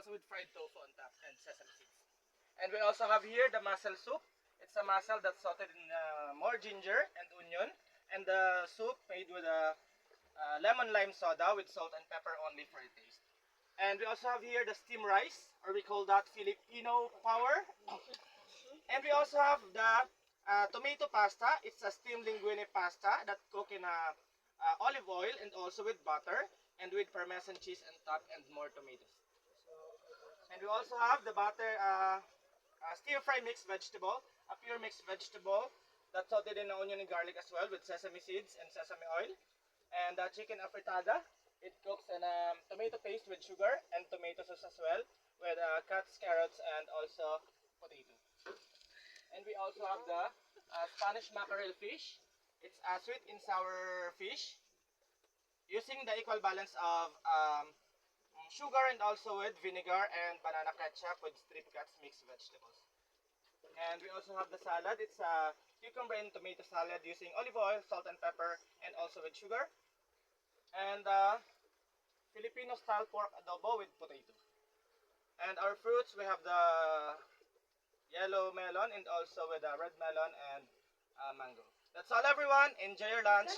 also with fried tofu on top and sesame seeds. And we also have here the mussel soup. It's a mussel that's sauteed in more ginger and onion, and the soup made with a lemon lime soda with salt and pepper only for a taste. And we also have here the steamed rice, or we call that Filipino power. And we also have the tomato pasta. It's a steamed linguine pasta that cooked in olive oil and also with butter and with parmesan cheese and top and more tomatoes. And we also have the butter stir fry mixed vegetable, a pure mixed vegetable that's sauteed in onion and garlic as well with sesame seeds and sesame oil. And chicken afritada. It cooks in tomato paste with sugar and tomato sauce as well with cuts, carrots, and also potato. And we also have the Spanish mackerel fish. It's a sweet and sour fish using the equal balance of sugar and also with vinegar and banana ketchup with strip cuts mixed vegetables. And we also have the salad. It's a cucumber and tomato salad using olive oil, salt and pepper, and also with sugar. And Filipino style pork adobo with potato. And our fruits, we have the yellow melon and also with the red melon and mango. That's all everyone. Enjoy your lunch.